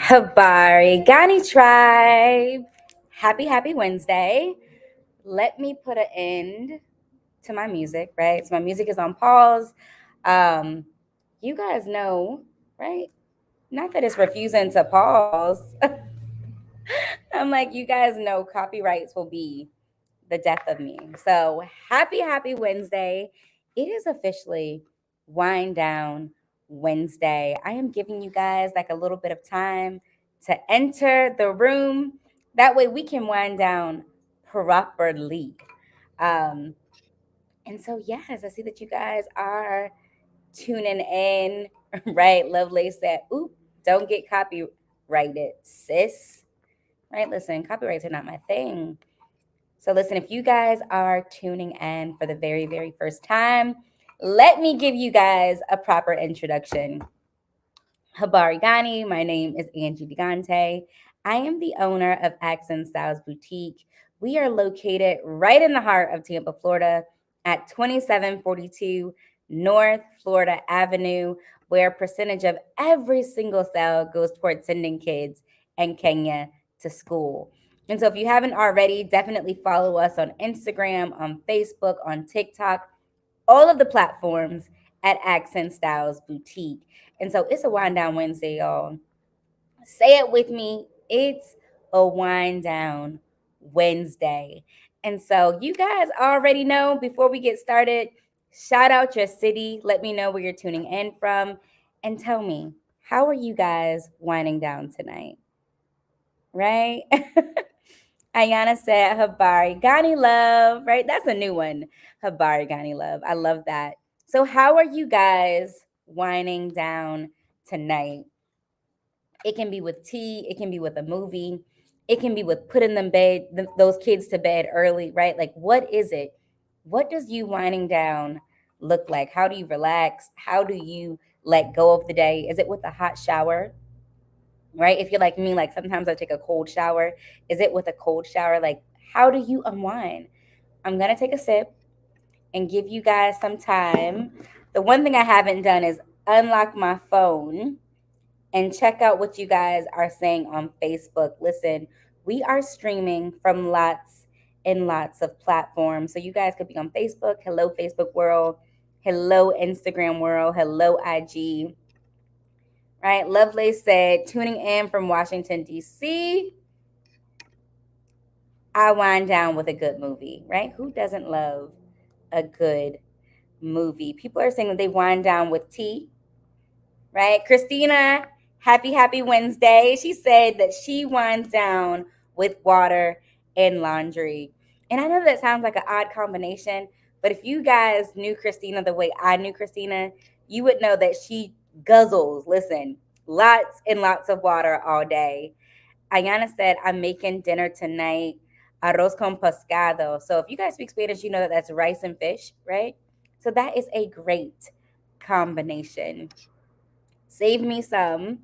Habari Ghani Tribe. Happy Wednesday. Let me put an end to my music, right? So my music is on pause. You guys know, right? Not that it's refusing to pause. I'm like, you guys know copyrights will be the death of me. So happy Wednesday. It is officially wind down Wednesday. I am giving you guys like a little bit of time to enter the room. That way we can wind down properly. Um, and so, yes, I see that you guys are tuning in, right? Lovely said, oop, don't get copyrighted, sis. Right? Listen, copyrights are not my thing. So, listen, if you guys are tuning in for the very first time, let me give you guys a proper introduction. Habari Ghani, my name is Angie Digante. I am the owner of Accent Styles Boutique. We are located right in the heart of Tampa, Florida at 2742 North Florida Avenue, where a percentage of every single sale goes towards sending kids in Kenya to school. And so if you haven't already, definitely follow us on Instagram, on Facebook, on TikTok, all of the platforms at Accent Styles Boutique. And so it's a wind down Wednesday, y'all. Say it with me. It's a wind down Wednesday. And so you guys already know before we get started, shout out your city. Let me know where you're tuning in from. And tell me, how are you guys winding down tonight? Right? Ayana said Habari Ghani Love, right? That's a new one. Habari Ghani Love. I love that. So, how are you guys winding down tonight? It can be with tea, it can be with a movie, it can be with putting those kids to bed early, right? Like, what is it? What does you winding down look like? How do you relax? How do you let go of the day? Is it with a hot shower? Right? If you're like me, like sometimes I take a cold shower. Is it with a cold shower? Like, how do you unwind? I'm going to take a sip and give you guys some time. The one thing I haven't done is unlock my phone and check out what you guys are saying on Facebook. Listen, we are streaming from lots and lots of platforms. So you guys could be on Facebook. Hello, Facebook world. Hello, Instagram world. Hello, IG. Right? Lovely said, tuning in from Washington, D.C. I wind down with a good movie, right? Who doesn't love a good movie? People are saying that they wind down with tea, right? Christina, happy Wednesday. She said that she winds down with water and laundry. And I know that sounds like an odd combination, but if you guys knew Christina the way I knew Christina, you would know that she guzzles, listen, lots and lots of water all day. Ayana said, I'm making dinner tonight, arroz con pescado. So if you guys speak Spanish, you know that that's rice and fish, right? So that is a great combination. Save me some,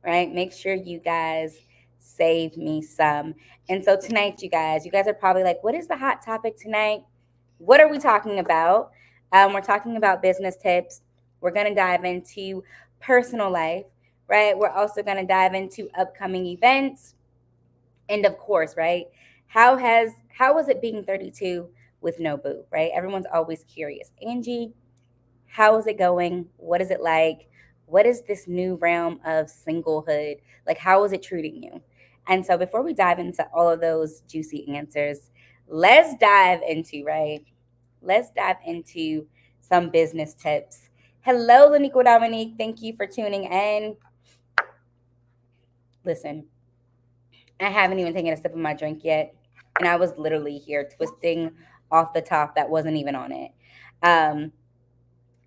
right? Make sure you guys save me some. And so tonight, you guys are probably like, what is the hot topic tonight? What are we talking about? We're talking about business tips. We're going to dive into personal life, right? We're also going to dive into upcoming events. And of course, right? How was it being 32 with no boo, right? Everyone's always curious. Angie, how is it going? What is it like? What is this new realm of singlehood? Like, how is it treating you? And so, before we dive into all of those juicy answers, let's dive into, right? Let's dive into some business tips. Hello, Lanico Dominique. Thank you for tuning in. Listen, I haven't even taken a sip of my drink yet. And I was literally here twisting off the top that wasn't even on it. Um,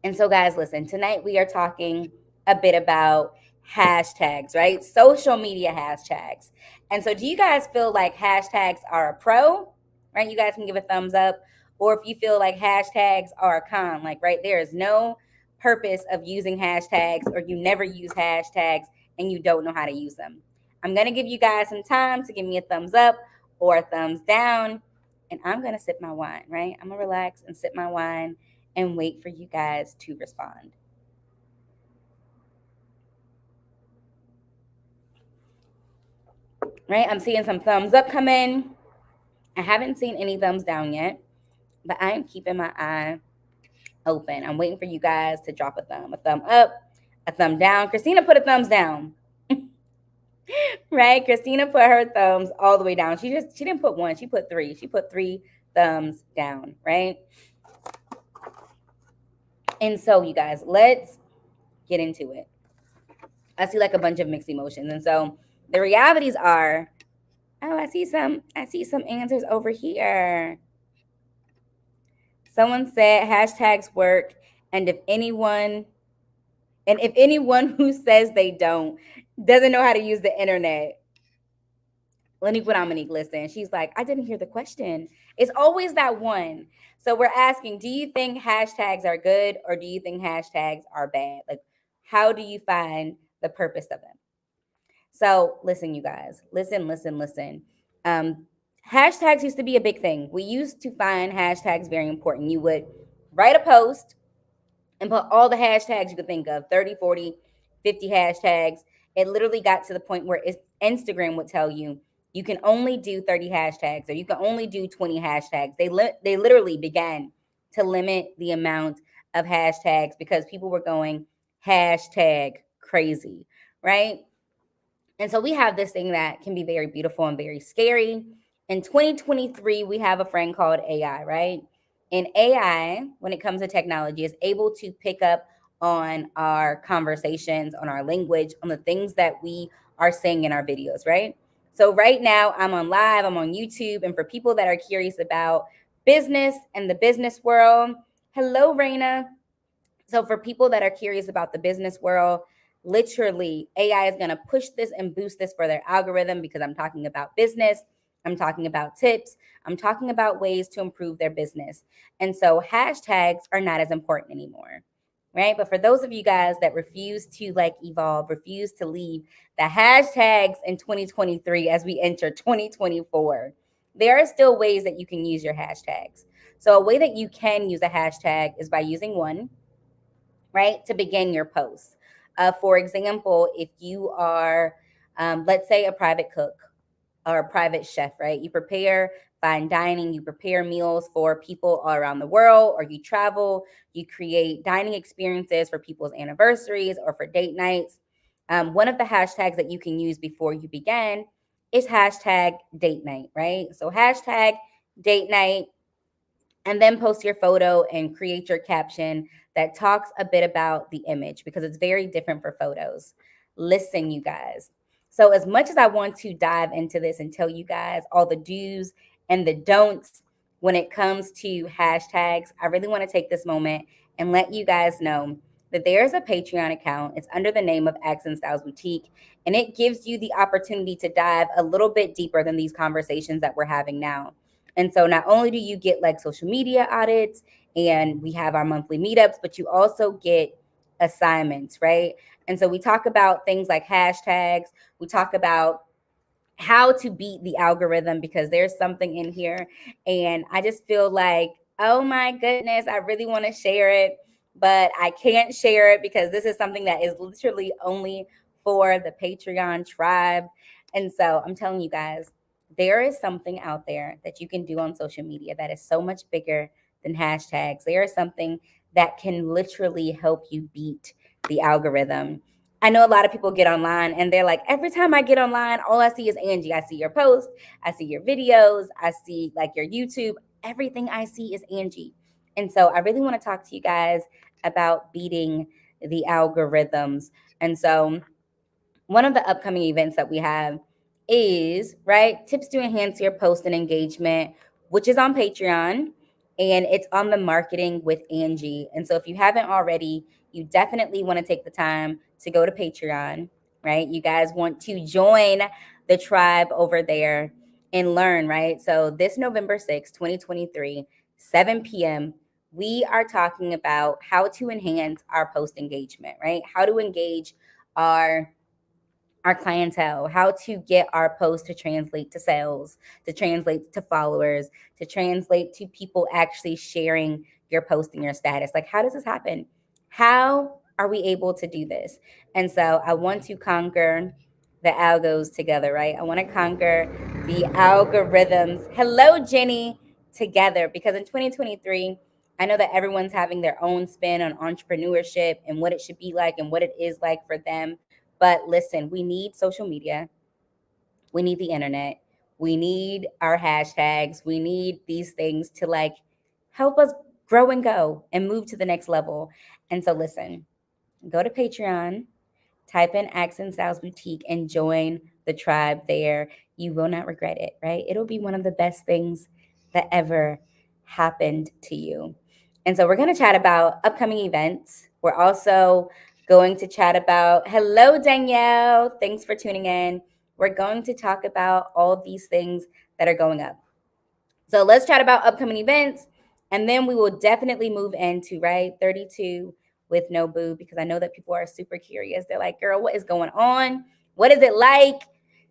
And so, guys, listen, tonight we are talking a bit about hashtags, right? Social media hashtags. And so, do you guys feel like hashtags are a pro, right? You guys can give a thumbs up. Or if you feel like hashtags are a con, like, right, there is no purpose of using hashtags, or you never use hashtags and you don't know how to use them. I'm going to give you guys some time to give me a thumbs up or a thumbs down. And I'm going to sip my wine, right? I'm going to relax and sip my wine and wait for you guys to respond. right? I'm seeing some thumbs up come in. I haven't seen any thumbs down yet, but I am keeping my eye open. I'm waiting for you guys to drop a thumb up, a thumb down. Christina put a thumbs down. Right? Christina put her thumbs all the way down. She didn't put one, she put three. She put three thumbs down, right? And so you guys, let's get into it. I see like a bunch of mixed emotions. And so the realities are, oh, I see some answers over here. Someone said hashtags work, and if anyone who says they don't doesn't know how to use the internet, let me put on Monique listen. She's like, I didn't hear the question. It's always that one. So we're asking, do you think hashtags are good or do you think hashtags are bad? Like, how do you find the purpose of them? So listen, you guys, listen. Um, Hashtags used to be a big thing. We used to find hashtags very important. You would write a post and put all the hashtags you could think of 30, 40, 50 hashtags. It literally got to the point where Instagram would tell you you can only do 30 hashtags or you can only do 20 hashtags. They literally began to limit the amount of hashtags because people were going hashtag crazy, right? And so we have this thing that can be very beautiful and very scary. In 2023, we have a friend called AI, right? And AI, when it comes to technology, is able to pick up on our conversations, on our language, on the things that we are saying in our videos, right? So right now, I'm on live, I'm on YouTube. And for people that are curious about business and the business world, hello, Raina. So for people that are curious about the business world, literally AI is going to push this and boost this for their algorithm because I'm talking about business, I'm talking about tips, I'm talking about ways to improve their business. And so hashtags are not as important anymore. Right? But for those of you guys that refuse to like evolve, refuse to leave the hashtags in 2023 as we enter 2024, there are still ways that you can use your hashtags. So a way that you can use a hashtag is by using one, right, to begin your post. For example, if you are, let's say, a private cook or a private chef, right? You prepare fine dining, you prepare meals for people all around the world, or you travel, you create dining experiences for people's anniversaries or for date nights. One of the hashtags that you can use before you begin is hashtag date night, right? So hashtag date night, and then post your photo and create your caption that talks a bit about the image because it's very different for photos. Listen, you guys. So, as much as I want to dive into this and tell you guys all the do's and the don'ts when it comes to hashtags, I really want to take this moment and let you guys know that there's a Patreon account. It's under the name of Accent Styles Boutique, and it gives you the opportunity to dive a little bit deeper than these conversations that we're having now. And so not only do you get like social media audits and we have our monthly meetups, but you also get assignments, right? And so we talk about things like hashtags, we talk about how to beat the algorithm because there's something in here. And I just feel like, oh my goodness, I really want to share it, but I can't share it because this is something that is literally only for the Patreon tribe. And so I'm telling you guys, there is something out there that you can do on social media that is so much bigger than hashtags. There is something that can literally help you beat the algorithm. I know a lot of people get online and they're like, every time I get online, all I see is Angie. I see your posts, I see your videos, I see like your YouTube. Everything I see is Angie. And so I really want to talk to you guys about beating the algorithms. And so one of the upcoming events that we have is, right, tips to enhance your post and engagement, which is on Patreon, and it's on the Marketing with Angie. And so if you haven't already, you definitely want to take the time to go to Patreon, right? You guys want to join the tribe over there and learn, right? So this November 6th, 2023, 7 p.m., we are talking about how to enhance our post engagement, right? How to engage our clientele, how to get our posts to translate to sales, to translate to followers, to translate to people actually sharing your post and your status. Like, how does this happen? How are we able to do this? And so I want to conquer the algos together, right? I want to conquer the algorithms. Hello, Jenny, together. Because in 2023, I know that everyone's having their own spin on entrepreneurship and what it should be like and what it is like for them. But listen, we need social media, we need the internet, we need our hashtags, we need these things to like help us grow and go and move to the next level. And so, listen, go to Patreon, type in Accent Styles Boutique and join the tribe there. You will not regret it, right? It'll be one of the best things that ever happened to you. And so we're going to chat about upcoming events. We're also going to chat about, hello, Danielle. Thanks for tuning in. We're going to talk about all these things that are going up. So let's chat about upcoming events. And then we will definitely move into, right, 32 with no boo, because I know that people are super curious. They're like, girl, what is going on? What is it like?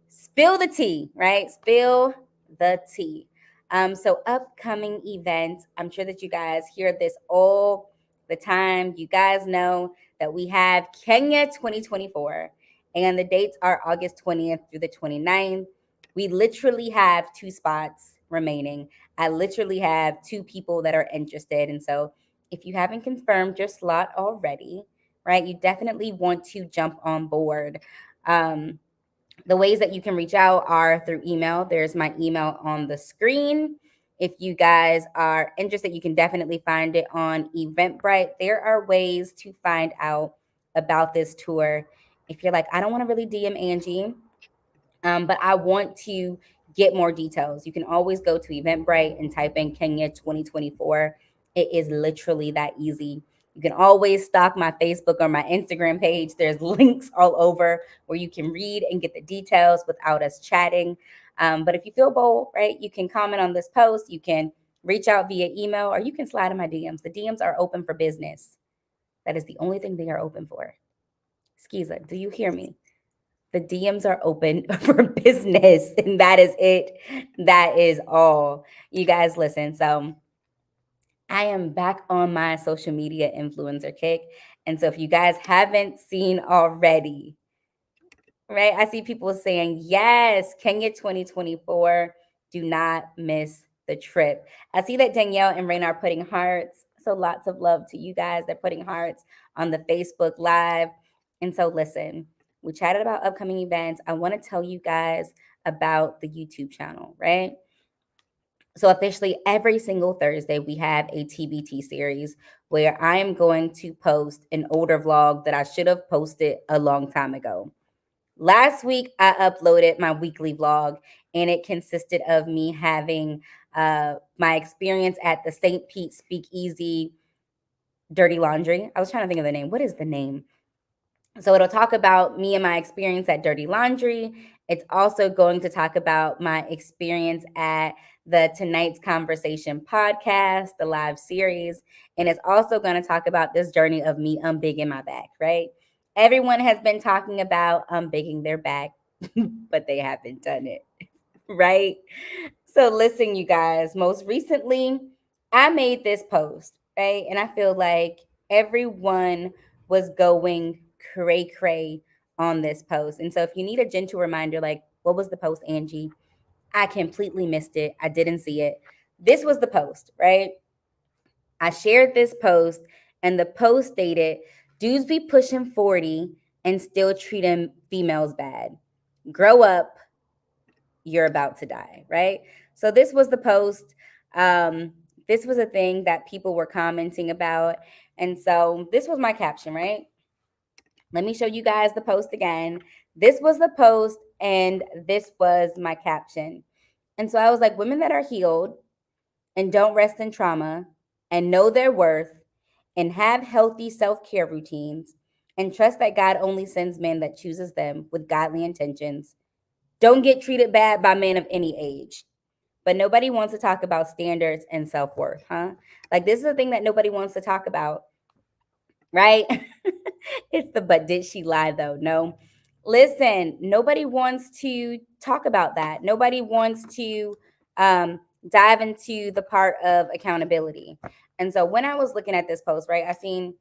Spill the tea, right? Spill the tea. So upcoming events, I'm sure that you guys hear this all the time. You guys know that we have Kenya 2024, and the dates are August 20th through the 29th. We literally have 2 spots remaining. I literally have 2 people that are interested. And so if you haven't confirmed your slot already, right, you definitely want to jump on board. The ways that you can reach out are through email. There's my email on the screen. If you guys are interested, you can definitely find it on Eventbrite. There are ways to find out about this tour. If you're like, I don't want to really DM Angie, but I want to get more details, you can always go to Eventbrite and type in Kenya 2024. It is literally that easy. You can always stalk my Facebook or my Instagram page. There's links all over where you can read and get the details without us chatting. But if you feel bold, right, you can comment on this post. You can reach out via email, or you can slide in my DMs. The DMs are open for business. That is the only thing they are open for. Skiza, do you hear me? The DMs are open for business, and that is it. That is all. You guys listen. So I am back on my social media influencer kick. And so if you guys haven't seen already, right? I see people saying, yes, Kenya 2024. Do not miss the trip. I see that Danielle and Raina are putting hearts. So lots of love to you guys. They're putting hearts on the Facebook Live. And so listen, we chatted about upcoming events. I want to tell you guys about the YouTube channel, right? So officially every single Thursday we have a TBT series where I am going to post an older vlog that I should have posted a long time ago. Last week, I uploaded my weekly vlog, and it consisted of me having my experience at the St. Pete Speakeasy Dirty Laundry. I was trying to think of the name. What is the name? So it'll talk about me and my experience at Dirty Laundry. It's also going to talk about my experience at the Tonight's Conversation podcast, the live series. And it's also going to talk about this journey of me unbigging my back, right? Everyone has been talking about unbigging their back, but they haven't done it, right? So listen, you guys, most recently, I made this post, right? And I feel like everyone was going cray cray on this post. And so if you need a gentle reminder, like, what was the post, Angie? I completely missed it. I didn't see it. This was the post, right? I shared this post, and the post stated, dudes be pushing 40 and still treating females bad. Grow up, you're about to die, right? So this was the post. This was a thing that people were commenting about. And so this was my caption, right? Let me show you guys the post again. This was the post, and this was my caption. And so I was like, women that are healed and don't rest in trauma and know their worth and have healthy self-care routines and trust that God only sends men that chooses them with godly intentions don't get treated bad by men of any age. But nobody wants to talk about standards and self-worth, huh? Like, this is a thing that nobody wants to talk about, right? It's the but did she lie though? No. Listen, nobody wants to talk about that. Nobody wants to dive into the part of accountability. And so when I was looking at this post, right, I seen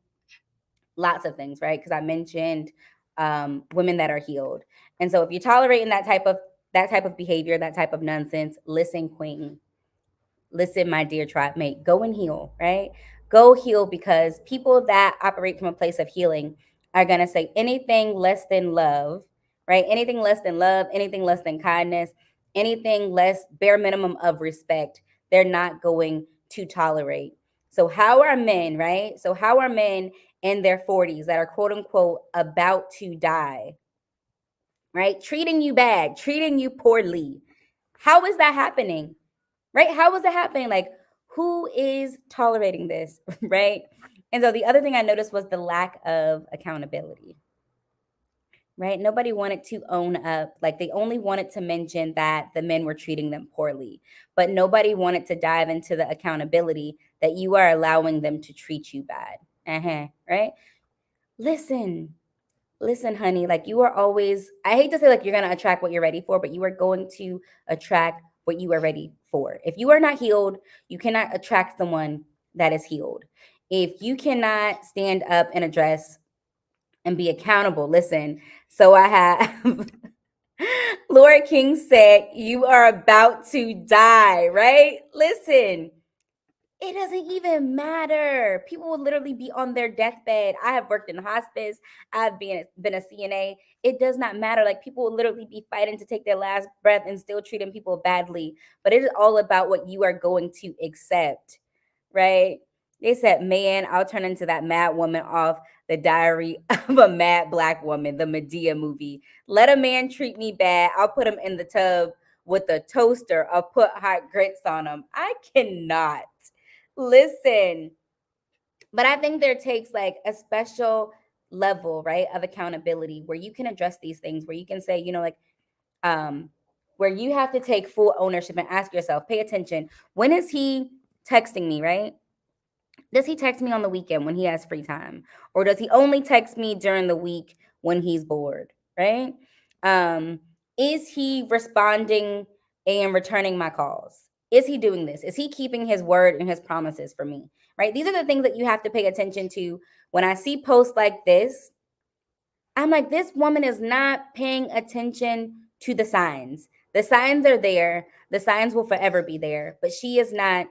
lots of things, right? Because I mentioned women that are healed. And so if you're tolerating that type of behavior, that type of nonsense, listen, queen. Listen, my dear tribe mate, go and heal, right? Go heal, because people that operate from a place of healing are going to say anything less than love, right? Anything less than love, anything less than kindness, anything less bare minimum of respect, they're not going to tolerate. So, how are men, right? So, how are men in their 40s that are quote unquote about to die, right? Treating you bad, treating you poorly. How is that happening? Right? How is it happening? Like, who is tolerating this? Right? And so the other thing I noticed was the lack of accountability. Right? Nobody wanted to own up. Like, they only wanted to mention that the men were treating them poorly, but nobody wanted to dive into the accountability that you are allowing them to treat you bad. Right? Listen, listen, honey, like, you are always, I hate to say like you're going to attract what you're ready for, but you are going to attract what you are ready for. If you are not healed, you cannot attract someone that is healed. If you cannot stand up and address and be accountable, listen. So I have Laura King said, you are about to die, right? Listen, it doesn't even matter. People will literally be on their deathbed. I have worked in hospice. I've been a CNA. It does not matter. Like, people will literally be fighting to take their last breath and still treating people badly. But it is all about what you are going to accept, right? They said, man, I'll turn into that mad woman off the Diary of a Mad Black Woman, the Medea movie. Let a man treat me bad. I'll put him in the tub with a toaster. I'll put hot grits on him. I cannot. Listen, but I think there takes like a special level, right, of accountability where you can address these things, where you can say, like, um, where you have to take full ownership and ask yourself, pay attention. When is he texting me, right? Does he text me on the weekend when he has free time? Or does he only text me during the week when he's bored, right? Um, is he responding and returning my calls? Is he doing this? Is he keeping his word and his promises for me? Right? These are the things that you have to pay attention to. When I see posts like this, I'm like, this woman is not paying attention to the signs. The signs are there. The signs will forever be there, but she is not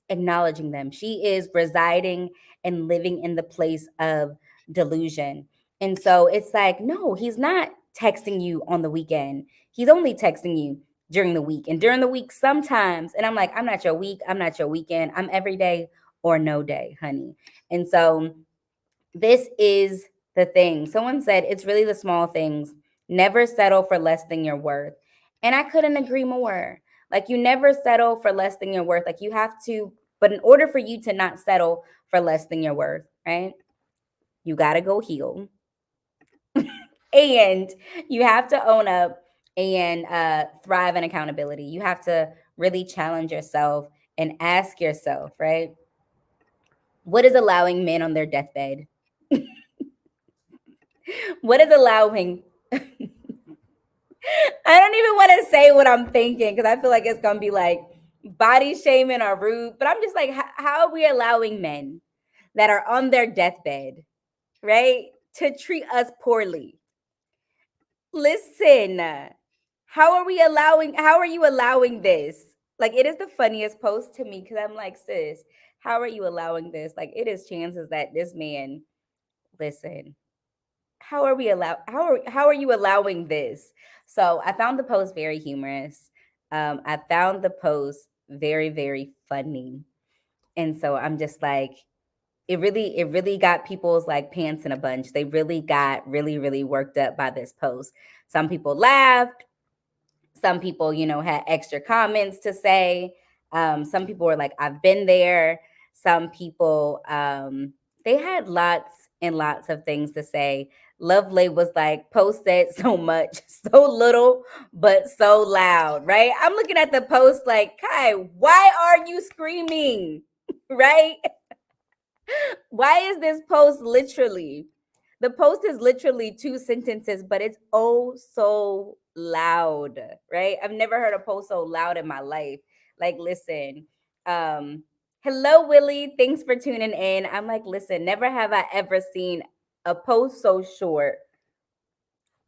acknowledging them. She is residing and living in the place of delusion. And so it's like, no, he's not texting you on the weekend. He's only texting you during the week. And during the week, sometimes, and I'm like, I'm not your week. I'm not your weekend. I'm every day or no day, honey. And so this is the thing. Someone said it's really the small things. Never settle for less than your worth. And I couldn't agree more. Like, you never settle for less than your worth. Like, you have to, but in order for you to not settle for less than your worth, right? You got to go heal. And you have to own up and thrive in accountability. You have to really challenge yourself and ask yourself, right? What is allowing men on their deathbed? What is allowing I don't even want to say what I'm thinking because I feel like it's gonna be like body shaming or rude. But I'm just like, how are we allowing men that are on their deathbed, right, to treat us poorly? Listen, how are you allowing this? Like, it is the funniest post to me because I'm like, sis, how are you allowing this? Like, it is chances that this man, listen, how are you allowing this? So I found the post very humorous. I found the post very, very funny. And so I'm just like, it really got people's like pants in a bunch. They really got really, really worked up by this post. Some people laughed, some people, had extra comments to say. Some people were like, I've been there. Some people, they had lots and lots of things to say. Lovely was like, post said so much, so little, but so loud, right? I'm looking at the post like, Kai, why are you screaming? Right? Why is this post literally? The post is literally two sentences, but it's oh so loud, right? I've never heard a post so loud in my life. Like, listen, um, hello, Willie. Thanks for tuning in. I'm like, listen, never have I ever seen a post so short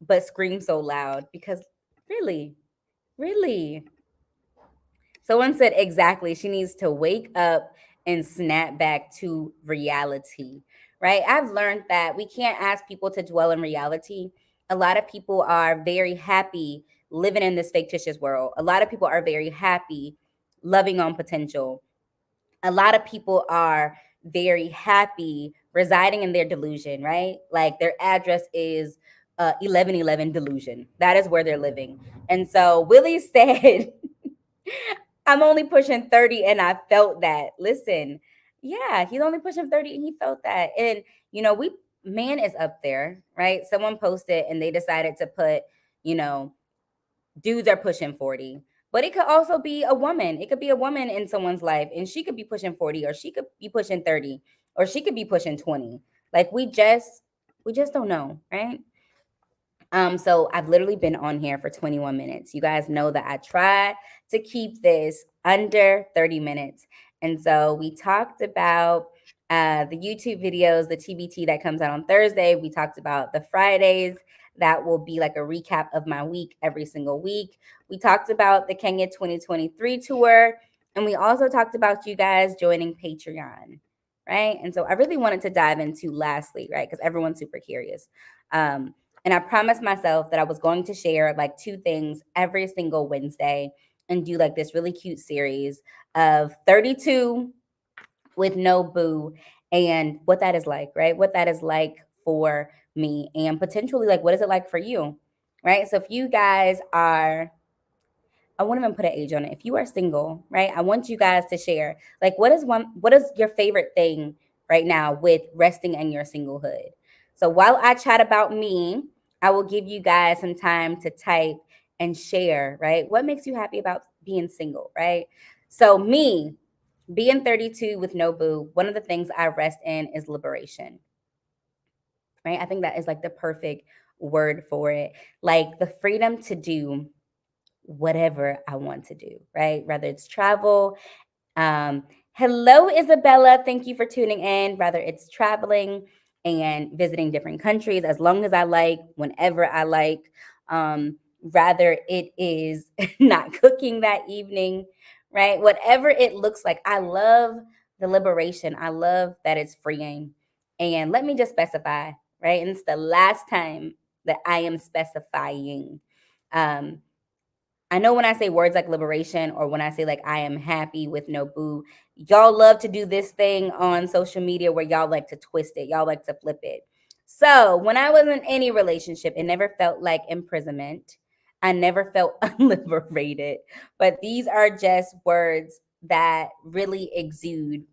but scream so loud because really, really. Someone said exactly. She needs to wake up and snap back to reality, right? I've learned that we can't ask people to dwell in reality. A lot of people are very happy living in this fictitious world. A lot of people are very happy loving on potential. A lot of people are very happy residing in their delusion, right? Like their address is 1111 delusion. That is where they're living. And so Willie said, I'm only pushing 30 and I felt that. Listen, yeah, he's only pushing 30 and he felt that. And, man is up there, right? Someone posted and they decided to put, you know, dudes are pushing 40. But it could also be a woman. It could be a woman in someone's life and she could be pushing 40 or she could be pushing 30 or she could be pushing 20. Like we just don't know, right? So I've literally been on here for 21 minutes. You guys know that I try to keep this under 30 minutes. And so we talked about the YouTube videos, the TBT that comes out on Thursday. We talked about the Fridays. That will be like a recap of my week every single week. We talked about the Kenya 2023 tour. And we also talked about you guys joining Patreon, right? And so I really wanted to dive into lastly, right? Because everyone's super curious. And I promised myself that I was going to share like two things every single Wednesday and do like this really cute series of 32 with no boo and what that is like, right? What that is like for me and potentially like what is it like for you, right? So if you guys are, I won't even put an age on it. If you are single, right? I want you guys to share like what is your favorite thing right now with resting in your singlehood? So while I chat about me, I will give you guys some time to type and share, right? What makes you happy about being single, right? So me, being 32 with no boo, one of the things I rest in is liberation, right? I think that is like the perfect word for it. Like the freedom to do whatever I want to do, right? Whether it's travel. Hello, Isabella. Thank you for tuning in. Whether it's traveling and visiting different countries, as long as I like, whenever I like. Rather it is not cooking that evening, right? Whatever it looks like. I love the liberation. I love that it's freeing. And let me just specify, right? And it's the last time that I am specifying. Um, I know when I say words like liberation or when I say like I am happy with no boo, y'all love to do this thing on social media where y'all like to twist it, y'all like to flip it. So when I was in any relationship, it never felt like imprisonment. I never felt unliberated. But these are just words that really exude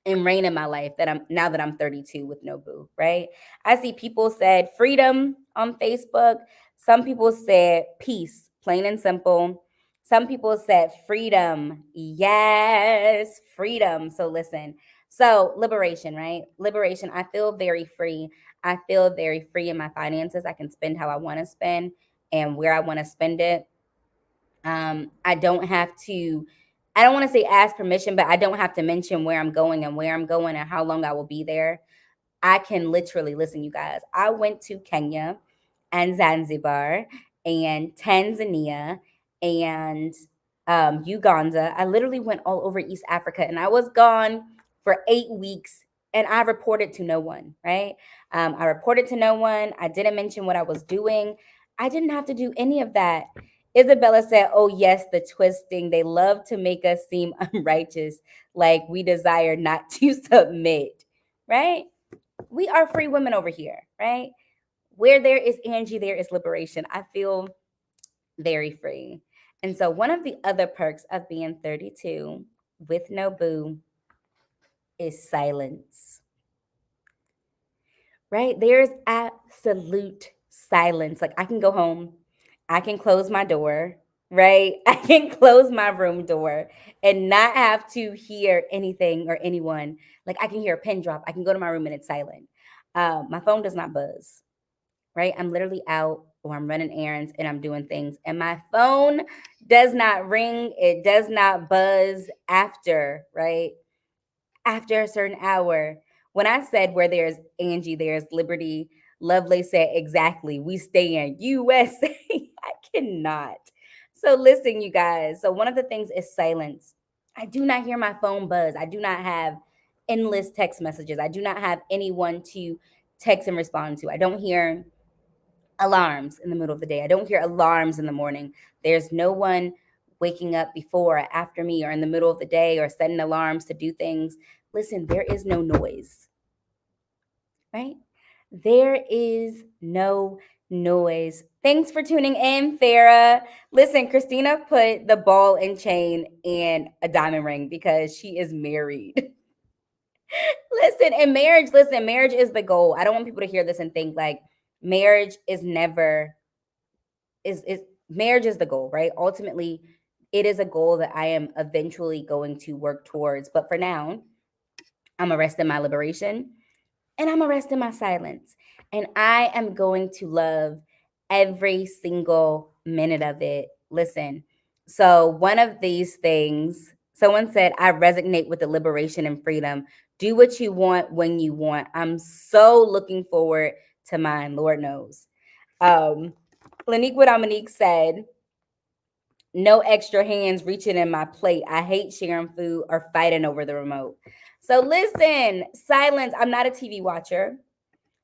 and reign in my life that I'm now that I'm 32 with no boo, right? I see people said freedom on Facebook. Some people said peace, plain and simple. Some people said freedom. Yes, freedom. So listen. So liberation, right? Liberation. I feel very free. I feel very free in my finances. I can spend how I want to spend and where I want to spend it. I don't have to, I don't want to say ask permission, but I don't have to mention where I'm going and how long I will be there. I can literally listen, you guys. I went to Kenya and Zanzibar and Tanzania and Uganda. I literally went all over East Africa and I was gone for 8 weeks and I reported to no one, right? I reported to no one. I didn't mention what I was doing. I didn't have to do any of that. Isabella said, oh, yes, the twisting. They love to make us seem unrighteous, like we desire not to submit, right? We are free women over here, right? Where there is Angie, there is liberation. I feel very free. And so, one of the other perks of being 32 with no boo is silence, right? There's absolute silence. Like, I can go home, I can close my door, right? I can close my room door and not have to hear anything or anyone. Like, I can hear a pin drop, I can go to my room and it's silent. My phone does not buzz, right? I'm literally out or I'm running errands and I'm doing things, and my phone does not ring, it does not buzz after, right? After a certain hour. When I said where there's Angie, there's liberty, Lovelace said, exactly. We stay in USA. I cannot. So listen, you guys. So one of the things is silence. I do not hear my phone buzz. I do not have endless text messages. I do not have anyone to text and respond to. I don't hear alarms in the middle of the day. I don't hear alarms in the morning. There's no one waking up before or after me or in the middle of the day or setting alarms to do things. Listen, there is no noise, right? There is no noise. Thanks for tuning in, Farah. Listen, Christina put the ball and chain and a diamond ring because she is married. Marriage is the goal. I don't want people to hear this and think like marriage is never is marriage is the goal, right? Ultimately, it is a goal that I am eventually going to work towards. But for now, I'm arresting my liberation and I'm arresting my silence. And I am going to love every single minute of it. Listen, so one of these things, someone said, I resonate with the liberation and freedom. Do what you want when you want. I'm so looking forward to mine, Lord knows. Laniqua Dominique said, no extra hands reaching in my plate. I hate sharing food or fighting over the remote. So listen, silence. I'm not a TV watcher.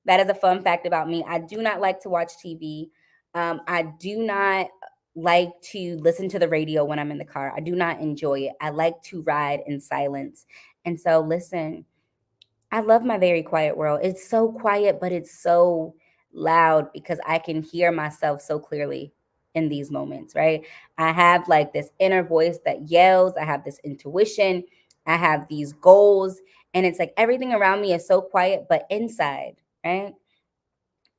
That is a fun fact about me. I do not like to watch TV. I do not like to listen to the radio when I'm in the car. I do not enjoy it. I like to ride in silence. And so, listen, I love my very quiet world. It's so quiet, but it's so loud because I can hear myself so clearly in these moments, right? I have like this inner voice that yells, I have this intuition, I have these goals, and it's like everything around me is so quiet, but inside, right?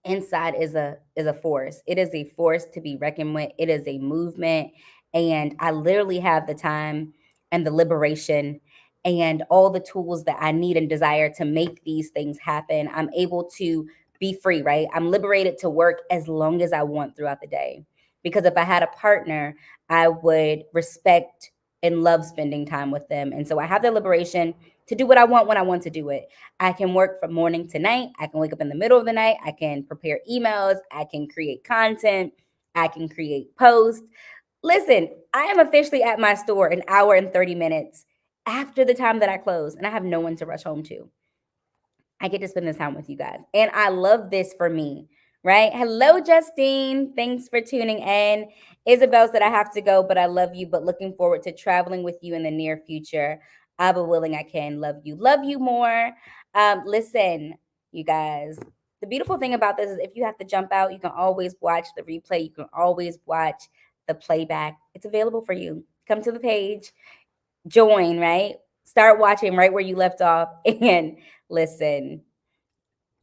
Inside is a force. It is a force to be reckoned with. It is a movement, and I literally have the time and the liberation and all the tools that I need and desire to make these things happen. I'm able to be free, right? I'm liberated to work as long as I want throughout the day. Because if I had a partner, I would respect and love spending time with them. And so I have the liberation to do what I want when I want to do it. I can work from morning to night. I can wake up in the middle of the night. I can prepare emails. I can create content. I can create posts. Listen, I am officially at my store an hour and 30 minutes after the time that I close, and I have no one to rush home to. I get to spend this time with you guys. And I love this for me, right? Hello, Justine. Thanks for tuning in. Isabel said, I have to go, but I love you, but looking forward to traveling with you in the near future. Abba willing, I can love you more. Listen, you guys, the beautiful thing about this is if you have to jump out, you can always watch the replay. You can always watch the playback. It's available for you. Come to the page, join, right? Start watching right where you left off and listen.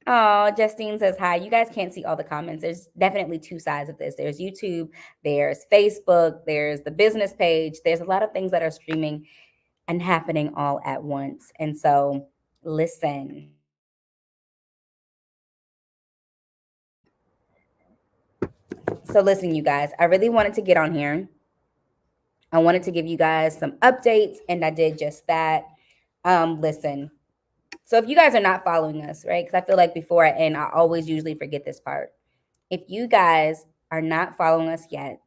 Oh, Justine says hi. You guys can't see all the comments. There's definitely two sides of this. There's YouTube, there's Facebook, there's the business page. There's a lot of things that are streaming and happening all at once. And so, listen. So, listen, you guys, I really wanted to get on here. I wanted to give you guys some updates, and I did just that. Listen, so if you guys are not following us, right? Because I feel like before I end, I always usually forget this part. If you guys are not following us yet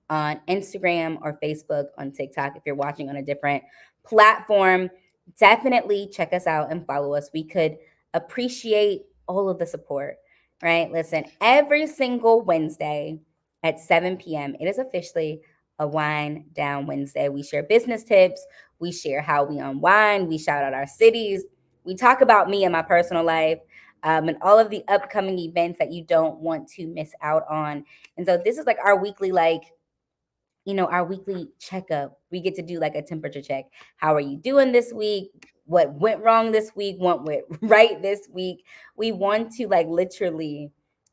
on Instagram or Facebook, on TikTok, if you're watching on a different platform, definitely check us out and follow us. We could appreciate all of the support, right? Listen, every single Wednesday at 7 p.m., it is officially a Wind Down Wednesday. We share business tips, we share how we unwind, we shout out our cities, we talk about me and my personal life. And all of the upcoming events that you don't want to miss out on. And so this is like our weekly, our weekly checkup. We get to do like a temperature check. How are you doing this week? What went wrong this week? What went right this week? We want to like literally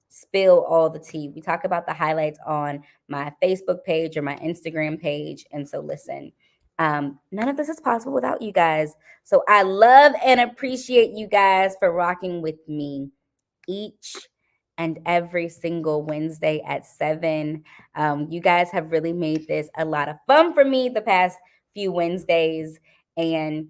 spill all the tea. We talk about the highlights on my Facebook page or my Instagram page. And so listen, none of this is possible without you guys. So I love and appreciate you guys for rocking with me each and every single Wednesday at 7. You guys have really made this a lot of fun for me the past few Wednesdays. And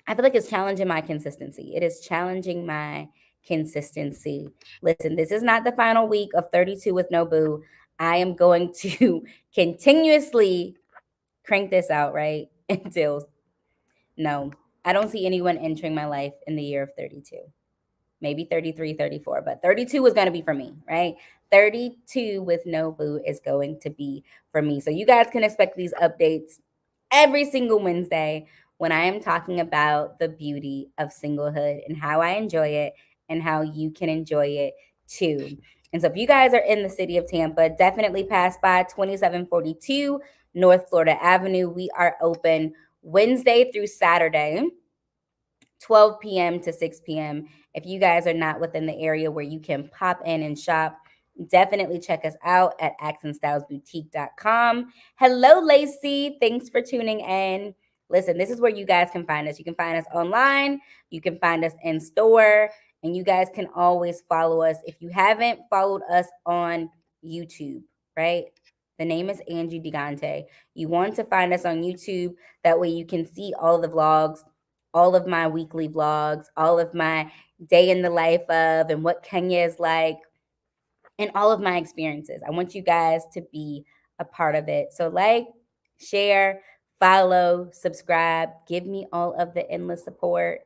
I feel like it's challenging my consistency. It is challenging my consistency. Listen, this is not the final week of 32 with no boo. I am going to continuously crank this out, right? Until, no, I don't see anyone entering my life in the year of 32. Maybe 33, 34, but 32 is going to be for me, right? 32 with no boo is going to be for me. So you guys can expect these updates every single Wednesday when I am talking about the beauty of singlehood and how I enjoy it and how you can enjoy it too. And so if you guys are in the city of Tampa, definitely pass by 2742 North Florida Avenue. We are open Wednesday through Saturday, 12 p.m. to 6 p.m. If you guys are not within the area where you can pop in and shop, definitely check us out at accentstylesboutique.com. Hello, Lacey. Thanks for tuning in. Listen, this is where you guys can find us. You can find us online, you can find us in store, and you guys can always follow us. If you haven't followed us on YouTube, right? The name is Angie Digante. You want to find us on YouTube. That way you can see all the vlogs, all of my weekly vlogs, all of my day in the life of and what Kenya is like, and all of my experiences. I want you guys to be a part of it. So like, share, follow, subscribe, give me all of the endless support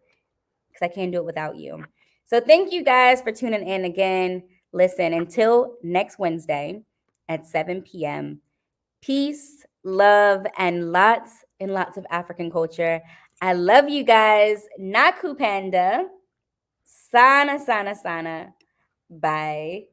because I can't do it without you. So thank you guys for tuning in again. Listen, until next Wednesday at 7 p.m. Peace, love, and lots of African culture. I love you guys. Nakupenda. Sana, sana, sana. Bye.